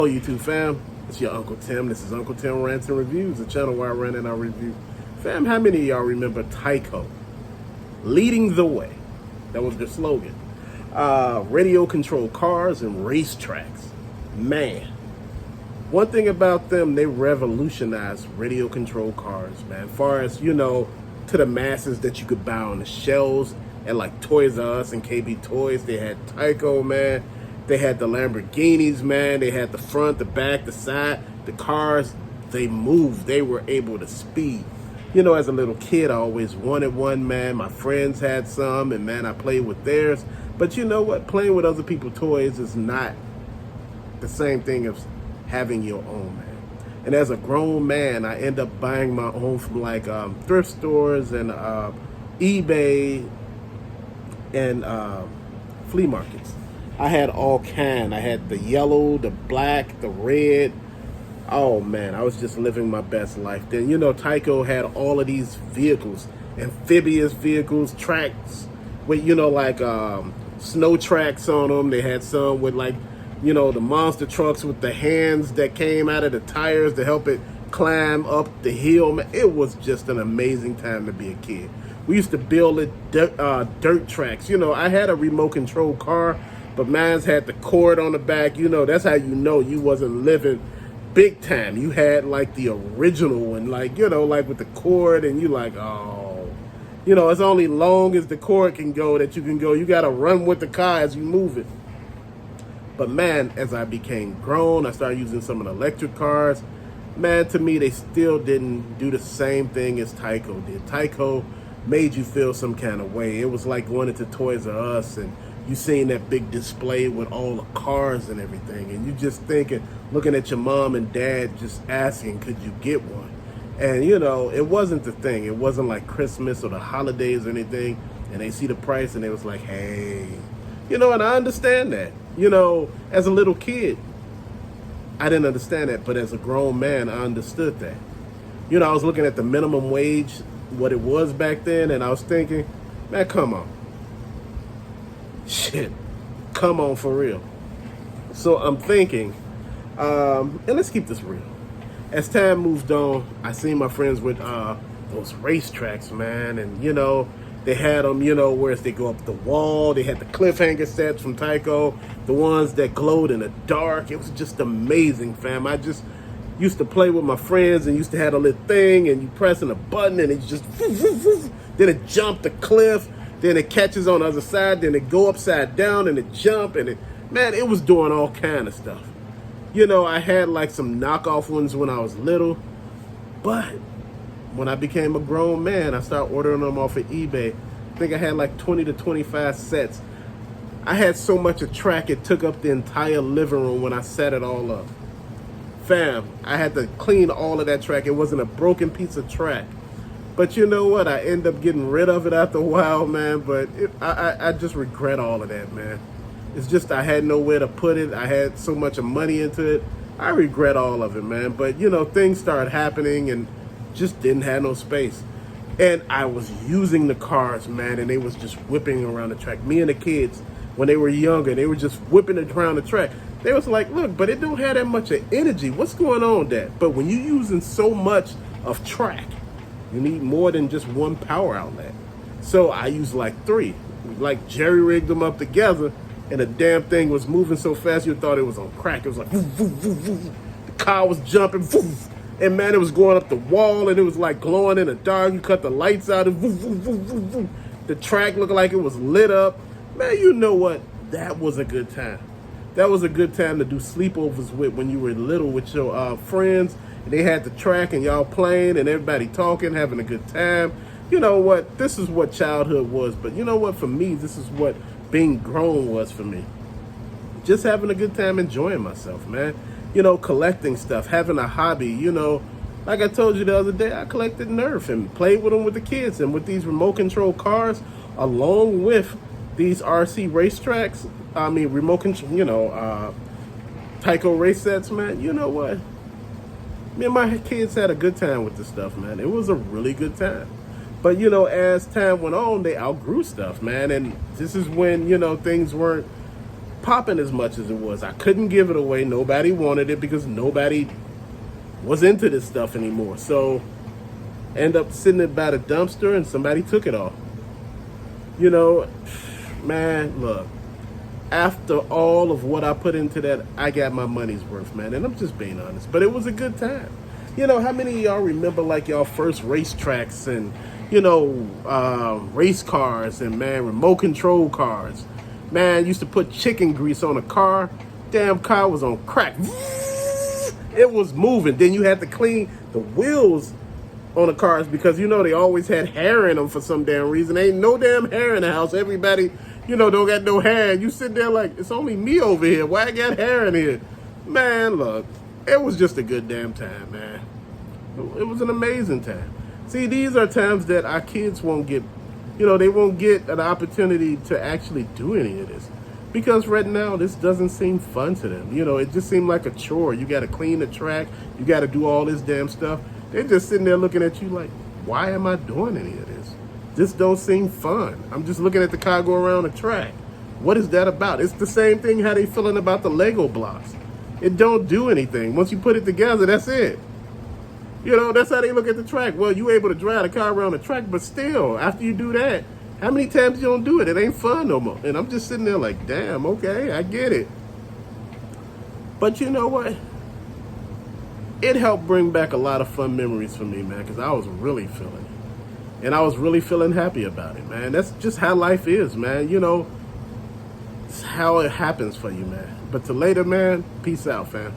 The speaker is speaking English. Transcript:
Hello YouTube fam, it's your Uncle Tim. This is Uncle Tim Rants and Reviews, the channel where I rant and I review. Fam, how many of y'all remember Tyco? Leading the way. That was their slogan. Radio controlled cars and racetracks. Man, one thing about them, they revolutionized radio controlled cars, man. As far as, to the masses that you could buy on the shelves at like Toys R Us and KB Toys. They had Tyco, man. They had the Lamborghinis, man. They had the front, the back, the side. The cars, they moved. They were able to speed. As a little kid, I always wanted one, man. My friends had some, and man, I played with theirs. But you know what? Playing with other people's toys is not the same thing as having your own, man. And as a grown man, I end up buying my own from like thrift stores and eBay and flea markets. I had all kind. I had the yellow, the black, the red. Oh man, I was just living my best life. Then Tyco had all of these vehicles, amphibious vehicles, tracks with snow tracks on them. They had some with the monster trucks with the hands that came out of the tires to help it climb up the hill. Man, it was just an amazing time to be a kid. We used to build dirt tracks. I had a remote control car, but mine's had the cord on the back. That's how you wasn't living big time. You had like the original one, like with the cord, and you like, oh, it's only long as the cord can go that you can go. You got to run with the car as you move it. But man, as I became grown, I started using some of the electric cars. Man, to me, they still didn't do the same thing as Tyco did. Tyco made you feel some kind of way. It was like going into Toys R Us and you seen that big display with all the cars and everything. And you just thinking, looking at your mom and dad just asking, could you get one? And, it wasn't the thing. It wasn't like Christmas or the holidays or anything. And they see the price and they was like, hey, and I understand that. As a little kid, I didn't understand that, but as a grown man, I understood that. I was looking at the minimum wage, what it was back then, and I was thinking, man, come on. Shit, come on for real. So I'm thinking, and let's keep this real. As time moved on, I seen my friends with those racetracks, man, and they had them, where they go up the wall. They had the cliffhanger sets from Tyco, the ones that glowed in the dark. It was just amazing, fam. I just used to play with my friends and used to have a little thing, and you pressing a button, and it just, then it jumped the cliff, then it catches on the other side, then it go upside down, and it jump, and it was doing all kind of stuff. I had like some knockoff ones when I was little, but when I became a grown man, I started ordering them off of eBay. I think I had like 20 to 25 sets. I had so much of track, it took up the entire living room when I set it all up. Fam, I had to clean all of that track. It wasn't a broken piece of track. But you know what? I ended up getting rid of it after a while, man. But I just regret all of that, man. It's just I had nowhere to put it. I had so much of money into it. I regret all of it, man. But, things started happening and just didn't have no space. And I was using the cars, man, and they was just whipping around the track. Me and the kids, when they were younger, they were just whipping it around the track. They was like, look, but it don't have that much of energy. What's going on with that? But when you're using so much of track, you need more than just one power outlet. So I used like 3. Like jerry-rigged them up together, and the damn thing was moving so fast you thought it was on crack. It was like, woof, woof, woof, woof. The car was jumping, woof. And man, it was going up the wall, and it was like glowing in the dark. You cut the lights out, and woof, woof, woof, woof, woof. The track looked like it was lit up. Man, you know what? That was a good time. That was a good time to do sleepovers with when you were little with your friends. And they had the track, and y'all playing, and everybody talking, having a good time. You know what? This is what childhood was. But you know what? For me, this is what being grown was for me. Just having a good time, enjoying myself, man. Collecting stuff, having a hobby, like I told you the other day, I collected Nerf and played with them with the kids. And with these remote control cars, along with these RC racetracks, remote control, Tyco race sets, man, you know what? Me and my kids had a good time with this stuff, man. It was a really good time. But, as time went on, they outgrew stuff, man. And this is when, things weren't popping as much as it was. I couldn't give it away. Nobody wanted it because nobody was into this stuff anymore. So end up sitting it by the dumpster and somebody took it all. You know, man, look, after all of what I put into that, I got my money's worth, man. And I'm just being honest. But it was a good time. You know, how many of y'all remember like y'all first racetracks and, you know, race cars and, man, remote control cars? Man, used to put chicken grease on a car. Damn car was on crack. It was moving. Then you had to clean the wheels on the cars because, you know, they always had hair in them for some damn reason. Ain't no damn hair in the house. Everybody, you know, don't got no hair. You sit there like, it's only me over here. Why I got hair in here? Man, look, it was just a good damn time, man. It was an amazing time. See, these are times that our kids won't get, you know, they won't get an opportunity to actually do any of this. Because right now, this doesn't seem fun to them. You know, it just seemed like a chore. You got to clean the track. You got to do all this damn stuff. They're just sitting there looking at you like, why am I doing any of this? This don't seem fun. I'm just looking at the car go around the track. What is that about? It's the same thing how they feeling about the Lego blocks. It don't do anything. Once you put it together, that's it. You know, that's how they look at the track. Well, you able to drive the car around the track, but still, after you do that, how many times you don't do it? It ain't fun no more. And I'm just sitting there like, damn, okay, I get it. But you know what? It helped bring back a lot of fun memories for me, man, because I was really feeling it. And I was really feeling happy about it, man. That's just how life is, man. You know, it's how it happens for you, man. But till later, man, peace out, fam.